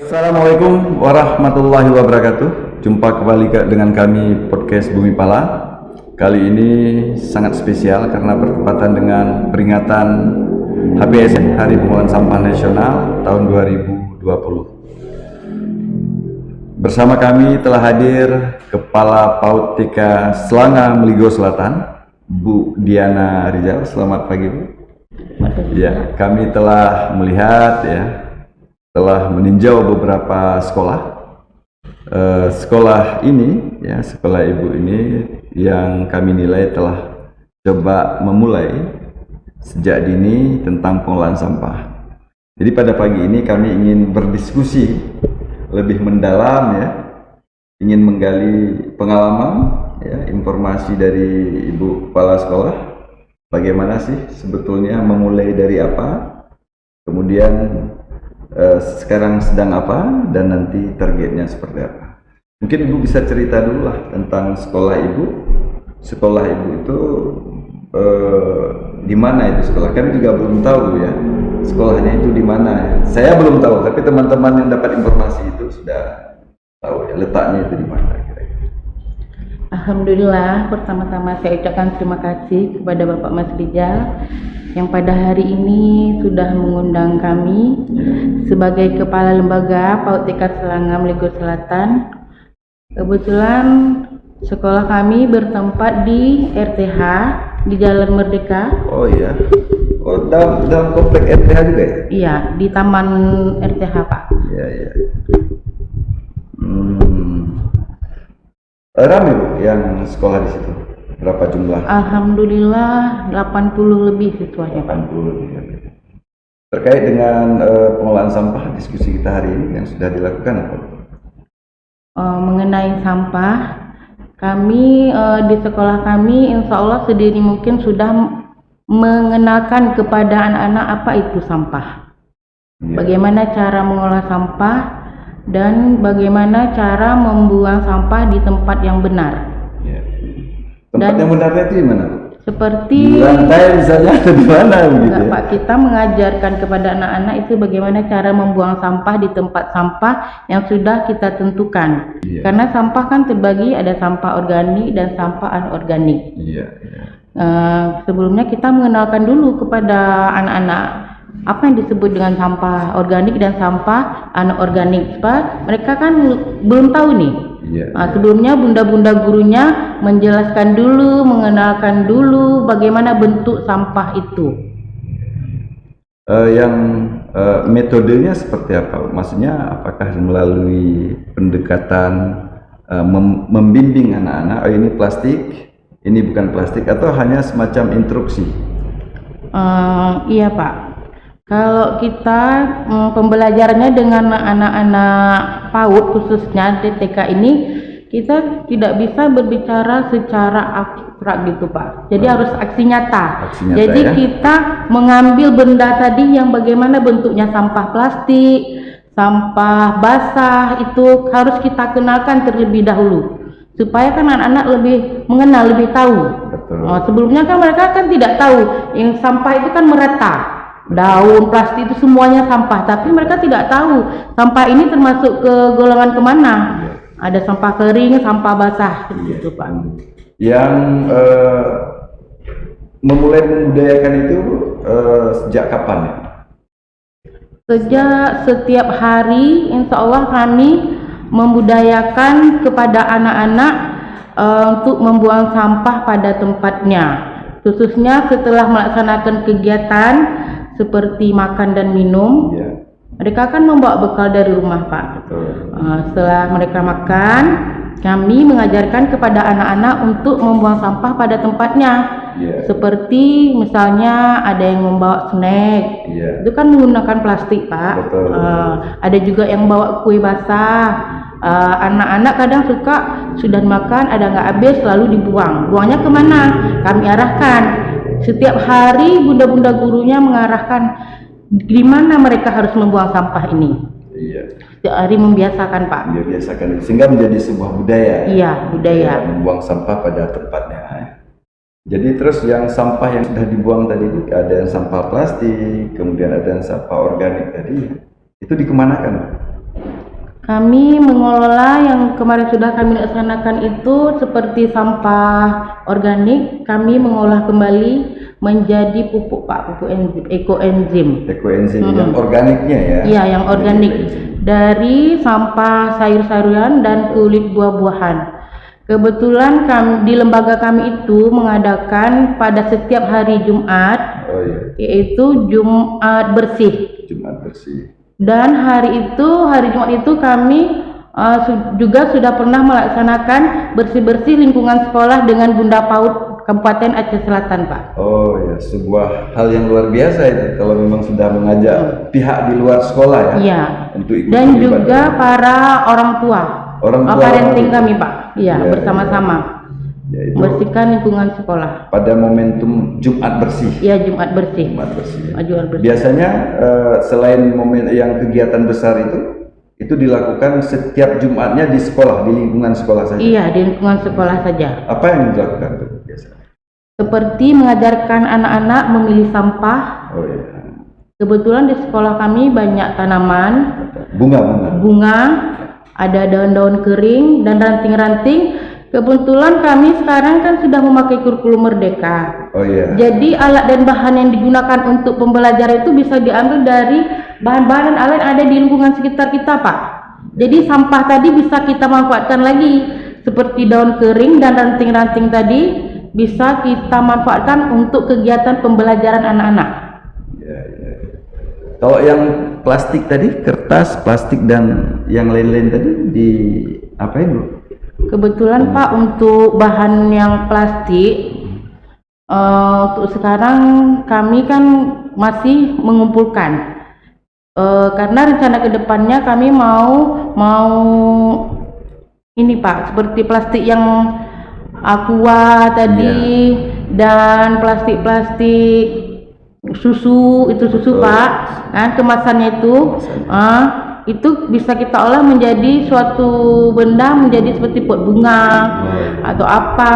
Assalamualaikum warahmatullahi wabarakatuh. Jumpa kembali dengan kami podcast Bumi Pala. Kali ini sangat spesial karena bertepatan dengan peringatan HPSN, Hari Pengolahan Sampah Nasional tahun 2020. Bersama kami telah hadir Kepala PAUD TK Selanga Meligo Selatan, Bu Diana Rizal. Selamat pagi, Bu. Ya, kami telah melihat telah meninjau beberapa sekolah. Sekolah ini, sekolah Ibu ini yang kami nilai telah coba memulai sejak dini tentang pengolahan sampah. Jadi pada pagi ini kami ingin berdiskusi lebih mendalam, ingin menggali pengalaman, informasi dari Ibu Kepala Sekolah. Bagaimana sih sebetulnya memulai dari apa, kemudian sekarang sedang apa, dan nanti targetnya seperti apa. Mungkin Ibu bisa cerita dulu lah tentang sekolah Ibu. Sekolah Ibu itu di mana itu sekolah? Kami juga belum tahu sekolahnya itu di mana. Saya belum tahu, tapi teman-teman yang dapat informasi itu sudah tahu letaknya itu di mana. Alhamdulillah, pertama-tama saya ucapkan terima kasih kepada Bapak Mas Rizal yang pada hari ini sudah mengundang kami sebagai Kepala Lembaga PAUD TK Selanga Meligo Selatan. Kebetulan sekolah kami bertempat di RTH di Jalan Merdeka. Oh iya. Oh, dalam komplek RTH juga ya? Iya, di Taman RTH, Pak. Iya. Ramai Bu yang sekolah di situ? Berapa jumlah? Alhamdulillah 80 lebih siswanya, Pak. 80 lebih. Terkait dengan pengolahan sampah, diskusi kita hari ini yang sudah dilakukan apa? Mengenai sampah, kami di sekolah kami insya Allah sedini mungkin sudah mengenalkan kepada anak-anak apa itu sampah, bagaimana cara mengolah sampah, dan bagaimana cara membuang sampah di tempat yang benar. Tempat yang benarnya itu di mana? Seperti di lantai misalnya, atau di mana begitu? Pak, kita mengajarkan kepada anak-anak itu bagaimana cara membuang sampah di tempat sampah yang sudah kita tentukan. Karena sampah kan terbagi, ada sampah organik dan sampah anorganik. Sebelumnya kita mengenalkan dulu kepada anak-anak apa yang disebut dengan sampah organik dan sampah anorganik, Pak. Mereka kan belum tahu nih. Sebelumnya bunda-bunda gurunya menjelaskan dulu, mengenalkan dulu bagaimana bentuk sampah itu. Metodenya seperti apa? Maksudnya apakah melalui pendekatan membimbing anak-anak, oh ini plastik, ini bukan plastik, atau hanya semacam instruksi? Iya Pak. Kalau kita pembelajarannya dengan anak-anak PAUD khususnya di TK ini, kita tidak bisa berbicara secara abstrak gitu Pak. Jadi harus aksi nyata. Jadi kita mengambil benda tadi yang bagaimana bentuknya, sampah plastik, sampah basah, itu harus kita kenalkan terlebih dahulu. Supaya kan anak-anak lebih mengenal, lebih tahu. Sebelumnya kan mereka kan tidak tahu, yang sampah itu kan merata. Daun, plastik itu semuanya sampah, tapi mereka tidak tahu sampah ini termasuk ke golongan kemana. Ada sampah kering, sampah basah, gitu Pak. Yang memulai membudayakan itu sejak kapan ya? Sejak setiap hari, insya Allah kami membudayakan kepada anak-anak untuk membuang sampah pada tempatnya, khususnya setelah melaksanakan kegiatan seperti makan dan minum. Mereka kan membawa bekal dari rumah Pak. Setelah mereka makan, kami mengajarkan kepada anak-anak untuk membuang sampah pada tempatnya. Seperti misalnya ada yang membawa snack, itu kan menggunakan plastik, Pak. Betul. Ada juga yang bawa kue basah. Anak-anak kadang suka sudah makan ada nggak habis lalu dibuang. Buangnya kemana? Kami arahkan. Setiap hari bunda-bunda gurunya mengarahkan di mana mereka harus membuang sampah ini. Setiap hari membiasakan, Pak. Membiasakan sehingga menjadi sebuah budaya. Iya, budaya. Membuang sampah pada tempatnya. Jadi terus yang sampah yang sudah dibuang tadi itu ada yang sampah plastik, kemudian ada yang sampah organik tadi. Itu dikemanakan? Kami mengelola yang kemarin sudah kami laksanakan itu seperti sampah organik, kami mengolah kembali menjadi pupuk, Pak, pupuk enzim, ekoenzim. Ekoenzim yang organiknya ya? Iya, yang organik. Dari sampah sayur-sayuran dan kulit buah-buahan. Kebetulan di lembaga kami itu mengadakan pada setiap hari Jumat, yaitu Jumat bersih. Jumat bersih. Dan hari Jumat itu kami juga sudah pernah melaksanakan bersih-bersih lingkungan sekolah dengan Bunda PAUD Kabupaten Aceh Selatan, Pak. Oh ya, sebuah hal yang luar biasa itu kalau memang sudah mengajak pihak di luar sekolah ya. Iya. Untuk ikut dan juga para orang tua. Parenting kami, Pak. Iya, bersama-sama. Membersihkan lingkungan sekolah. Pada momentum Jumat bersih. Iya, Jumat bersih. Jumat bersih. Jumat bersih. Biasanya selain momen yang kegiatan besar itu dilakukan setiap Jumatnya di sekolah, di lingkungan sekolah saja. Iya, di lingkungan sekolah saja. Apa yang dilakukan tuh biasanya? Seperti mengajarkan anak-anak memilih sampah. Oh iya. Kebetulan di sekolah kami banyak tanaman. Bunga, ada daun-daun kering dan ranting-ranting. Kebetulan kami sekarang kan sudah memakai kurikulum Merdeka. Oh iya. Jadi alat dan bahan yang digunakan untuk pembelajaran itu bisa diambil dari bahan-bahan dan alat yang ada di lingkungan sekitar kita, Pak. Jadi sampah tadi bisa kita manfaatkan lagi, seperti daun kering dan ranting-ranting tadi bisa kita manfaatkan untuk kegiatan pembelajaran anak-anak. Ya. Kalau yang plastik tadi, kertas, plastik dan yang lain-lain tadi di apain, Bu? Kebetulan, Pak, untuk bahan yang plastik untuk sekarang kami kan masih mengumpulkan karena rencana kedepannya kami mau ini, Pak, seperti plastik yang aqua tadi dan plastik susu Pak, kan kemasannya itu bisa kita olah menjadi suatu benda menjadi seperti pot bunga atau apa.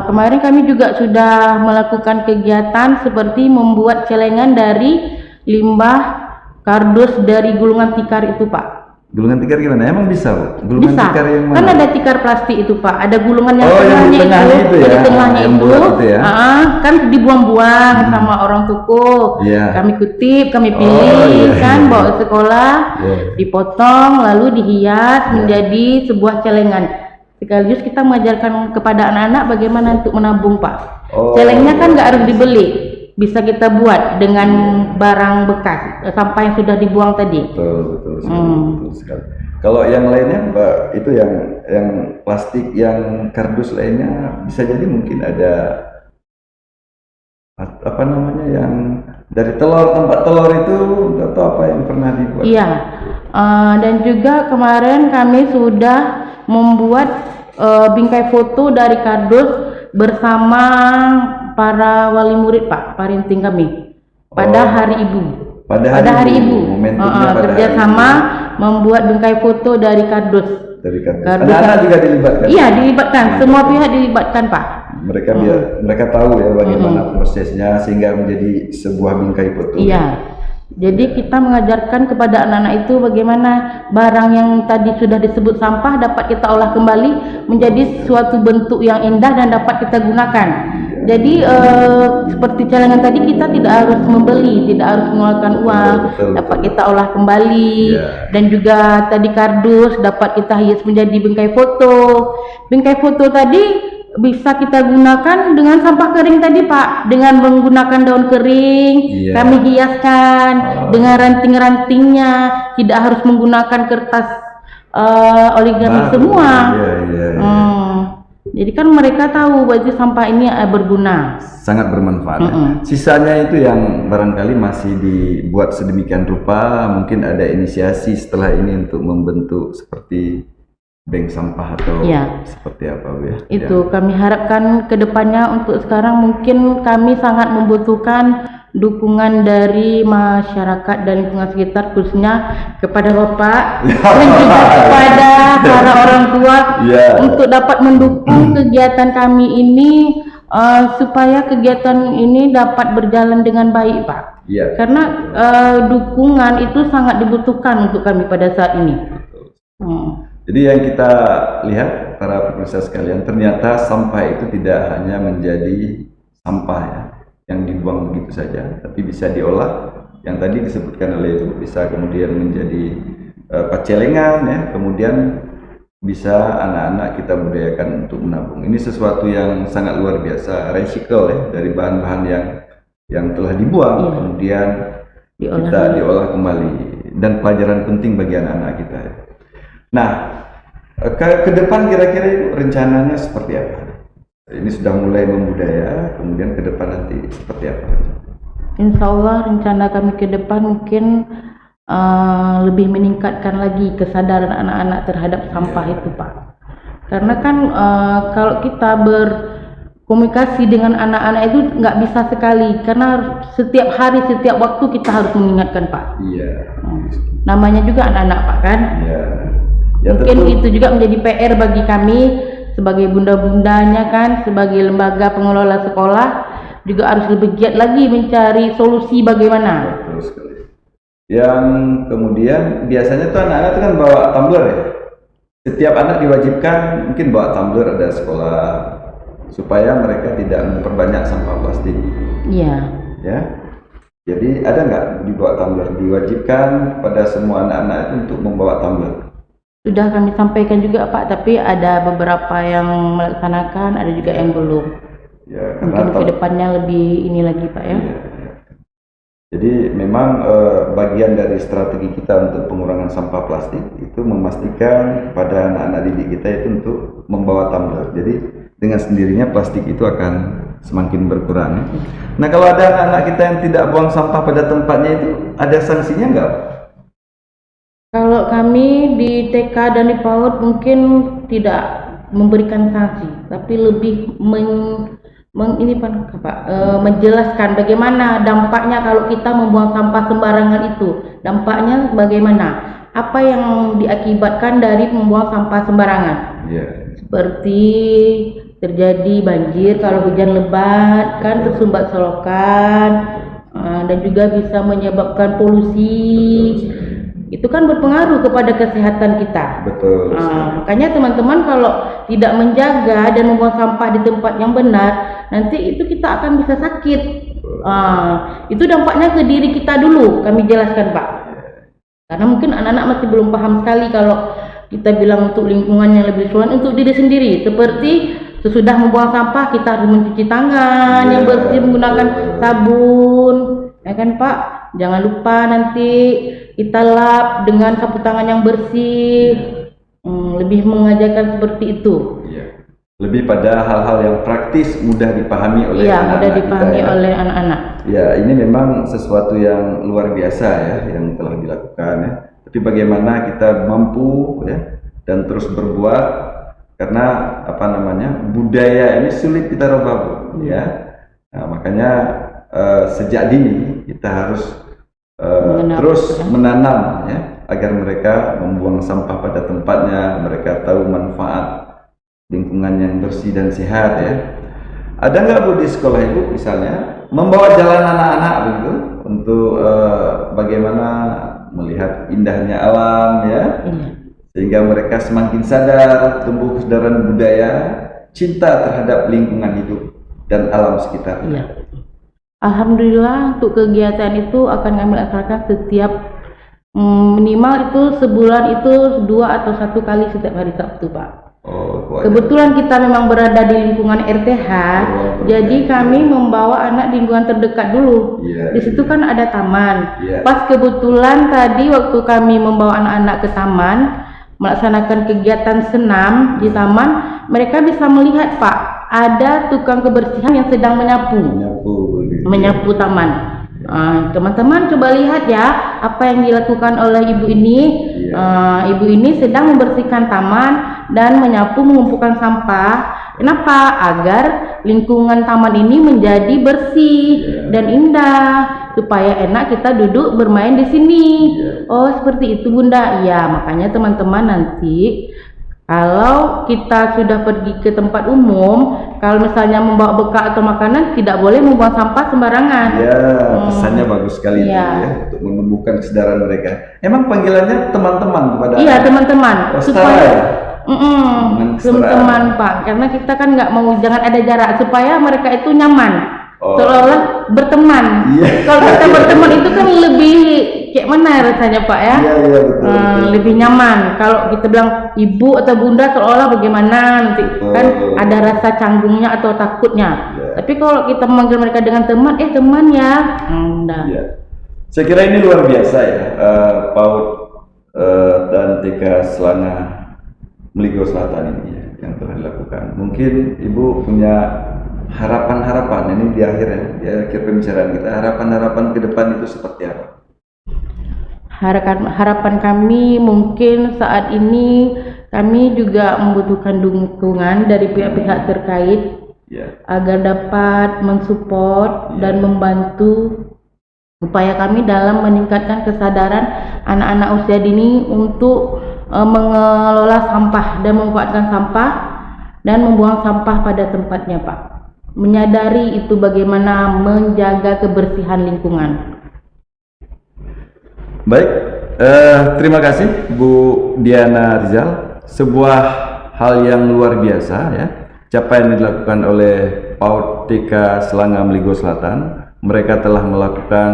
Kemarin kami juga sudah melakukan kegiatan seperti membuat celengan dari limbah kardus dari gulungan tikar itu, Pak. Gulungan tikar gimana? Emang bisa, Bu? Gulungan bisa. Tikar yang mana? Kan ada tikar plastik itu, Pak. Ada gulungan yang yang di tengahnya itu ya. Di tengahnya yang itu, ya. Kan dibuang-buang sama orang toko. Kami kutip, kami pilih, bawa ke sekolah, dipotong, lalu dihias menjadi sebuah celengan. Sekaligus kita mengajarkan kepada anak-anak bagaimana untuk menabung, Pak. Celengnya kan nggak harus dibeli. Bisa kita buat dengan barang bekas sampah yang sudah dibuang tadi. Betul sekali. Kalau yang lainnya, Mbak, itu yang plastik, yang kardus lainnya bisa jadi mungkin ada apa namanya yang dari tempat telur itu atau apa yang pernah dibuat? Iya. Dan juga kemarin kami sudah membuat bingkai foto dari kardus bersama para wali murid, Pak, parenting kami pada Hari Ibu. Pada Hari Ibu. Kerjasama membuat bingkai foto dari kardus. Anak-anak juga dilibatkan? Iya, dilibatkan. Semua pihak dilibatkan, Pak. Mereka tahu ya bagaimana prosesnya sehingga menjadi sebuah bingkai foto. Iya. Jadi kita mengajarkan kepada anak-anak itu bagaimana barang yang tadi sudah disebut sampah dapat kita olah kembali menjadi suatu bentuk yang indah dan dapat kita gunakan. Jadi seperti celengan tadi kita tidak harus membeli, tidak harus mengeluarkan uang, dapat kita olah kembali. Dan juga tadi kardus dapat kita hias menjadi bingkai foto. Bingkai foto tadi bisa kita gunakan dengan sampah kering tadi, Pak, dengan menggunakan daun kering. Kami hiaskan dengan ranting-rantingnya, tidak harus menggunakan kertas origami Baru. semua. Iya, iya, iya. Jadi kan mereka tahu bahwa sampah ini berguna. Sangat bermanfaat. Ya. Sisanya itu yang barangkali masih dibuat sedemikian rupa, mungkin ada inisiasi setelah ini untuk membentuk seperti bank sampah atau seperti apa, Bu ya? Itu kami harapkan ke depannya. Untuk sekarang mungkin kami sangat membutuhkan dukungan dari masyarakat dan lingkungan sekitar, khususnya kepada Bapak dan juga kepada para orang tua untuk dapat mendukung kegiatan kami ini supaya kegiatan ini dapat berjalan dengan baik, Pak. Karena dukungan itu sangat dibutuhkan untuk kami pada saat ini. Jadi yang kita lihat para pemirsa sekalian, ternyata sampah itu tidak hanya menjadi sampah ya, yang dibuang begitu saja, tapi bisa diolah. Yang tadi disebutkan oleh Ibu, bisa kemudian menjadi pacelengan ya, kemudian bisa anak-anak kita budayakan untuk menabung. Ini sesuatu yang sangat luar biasa, recycle ya, dari bahan-bahan yang telah dibuang kemudian kita diolah kembali, dan pelajaran penting bagi anak-anak kita ya. Nah, ke depan kira-kira Ibu rencananya seperti apa? Ini sudah mulai membudaya, kemudian ke depan nanti seperti apa? Insya Allah rencana kami ke depan mungkin lebih meningkatkan lagi kesadaran anak-anak terhadap sampah itu, Pak. Karena kan kalau kita berkomunikasi dengan anak-anak itu nggak bisa sekali, karena setiap hari, setiap waktu kita harus mengingatkan, Pak. Namanya juga anak-anak, Pak, kan? Mungkin itu juga menjadi PR bagi kami sebagai bunda-bundanya kan, sebagai lembaga pengelola sekolah juga harus lebih giat lagi mencari solusi bagaimana. Betul sekali. Yang kemudian biasanya tuh anak-anak itu kan bawa tumbler ya. Setiap anak diwajibkan mungkin bawa tumbler ada sekolah supaya mereka tidak memperbanyak sampah plastik. Iya. Ya. Jadi ada nggak dibawa tumbler? Diwajibkan pada semua anak-anak itu untuk membawa tumbler. Sudah kami sampaikan juga, Pak, tapi ada beberapa yang melaksanakan, ada juga yang belum. Ya, mungkin ke depannya lebih ini lagi, Pak ya. Jadi memang bagian dari strategi kita untuk pengurangan sampah plastik itu memastikan pada anak-anak didik kita itu untuk membawa tumbler. Jadi dengan sendirinya plastik itu akan semakin berkurang. Nah, kalau ada anak-anak kita yang tidak buang sampah pada tempatnya itu, ada sanksinya nggak? Kalau kami di TK dan di PAUD mungkin tidak memberikan sanksi, tapi lebih menjelaskan bagaimana dampaknya kalau kita membuang sampah sembarangan itu. Dampaknya bagaimana? Apa yang diakibatkan dari membuang sampah sembarangan? Seperti terjadi banjir kalau hujan lebat, kan tersumbat selokan, dan juga bisa menyebabkan polusi. Itu kan berpengaruh kepada kesehatan kita. Betul. Makanya teman-teman kalau tidak menjaga dan membuang sampah di tempat yang benar, nanti itu kita akan bisa sakit. Itu dampaknya ke diri kita dulu, kami jelaskan, Pak. Karena mungkin anak-anak masih belum paham sekali kalau kita bilang untuk lingkungan yang lebih luas, untuk diri sendiri. Seperti sesudah membuang sampah kita harus mencuci tangan yang bersih menggunakan sabun, ya kan, Pak? Jangan lupa nanti kita lap dengan sapu tangan yang bersih. Lebih mengajarkan seperti itu. Lebih pada hal-hal yang praktis, mudah dipahami oleh anak-anak mudah dipahami kita, oleh anak-anak. Ya, ini memang sesuatu yang luar biasa ya yang telah dilakukan ya. Tapi bagaimana kita mampu ya dan terus berbuat, karena apa namanya, budaya ini sulit kita rubah, Bu, ya. Nah, makanya sejak dini kita harus terus menanam ya, agar mereka membuang sampah pada tempatnya, mereka tahu manfaat lingkungan yang bersih dan sehat ya. Ada nggak, Bu, di sekolah Ibu misalnya membawa jalan anak-anak begitu untuk bagaimana melihat indahnya alam ya, sehingga mereka semakin sadar, tumbuh kesadaran budaya, cinta terhadap lingkungan hidup dan alam sekitar. Alhamdulillah untuk kegiatan itu akan kami laksanakan setiap minimal itu sebulan itu 2 atau 1 kali setiap hari Sabtu, Pak. Kebetulan kita memang berada di lingkungan RTH, jadi kami membawa anak di lingkungan terdekat dulu. Di situ kan ada taman. Pas kebetulan tadi waktu kami membawa anak-anak ke taman, melaksanakan kegiatan senam di taman, mereka bisa melihat Pak, ada tukang kebersihan yang sedang menyapu taman. Teman-teman coba lihat ya apa yang dilakukan oleh ibu ini. Ibu ini sedang membersihkan taman dan menyapu, mengumpulkan sampah. Kenapa? Agar lingkungan taman ini menjadi bersih dan indah, supaya enak kita duduk bermain di sini. Oh, seperti itu Bunda. Ya, makanya teman-teman nanti kalau kita sudah pergi ke tempat umum, kalau misalnya membawa bekal atau makanan, tidak boleh membuang sampah sembarangan. Ya, pesannya bagus sekali ya, untuk menumbuhkan kesadaran mereka. Emang panggilannya teman-teman kepada Iya, teman-teman. supaya teman-teman Pak, karena kita kan nggak mau, jangan ada jarak supaya mereka itu nyaman. Seolah-olah berteman. Kalau kita berteman itu kan lebih kayak mana rasanya Pak ya? Iya, betul. Lebih nyaman. Kalau kita bilang ibu atau bunda, seolah bagaimana nanti kan ada rasa canggungnya atau takutnya. Tapi kalau kita memanggil mereka dengan teman, teman ya, udah. Saya kira ini luar biasa ya, PAUD dan TK Selanga Meligo Selatan ini ya, yang telah dilakukan. Mungkin Ibu punya harapan-harapan ini di akhir pembicaraan kita, harapan-harapan ke depan itu seperti apa? Harapan kami mungkin saat ini kami juga membutuhkan dukungan dari pihak-pihak terkait agar dapat mensupport dan membantu upaya kami dalam meningkatkan kesadaran anak-anak usia dini untuk mengelola sampah dan memanfaatkan sampah dan membuang sampah pada tempatnya Pak. Menyadari itu bagaimana menjaga kebersihan lingkungan. Baik, terima kasih Bu Diana Rizal. Sebuah hal yang luar biasa ya, capaian yang dilakukan oleh PAUD TK Selanga Meligo Selatan. Mereka telah melakukan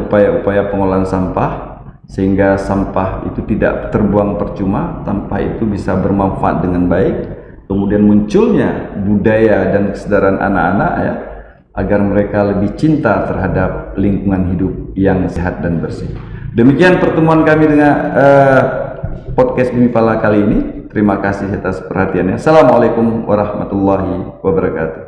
upaya-upaya pengolahan sampah sehingga sampah itu tidak terbuang percuma, sampah itu bisa bermanfaat dengan baik. Kemudian munculnya budaya dan kesadaran anak-anak ya, agar mereka lebih cinta terhadap lingkungan hidup yang sehat dan bersih. Demikian pertemuan kami dengan podcast Bumi Pala kali ini. Terima kasih atas perhatiannya. Assalamualaikum warahmatullahi wabarakatuh.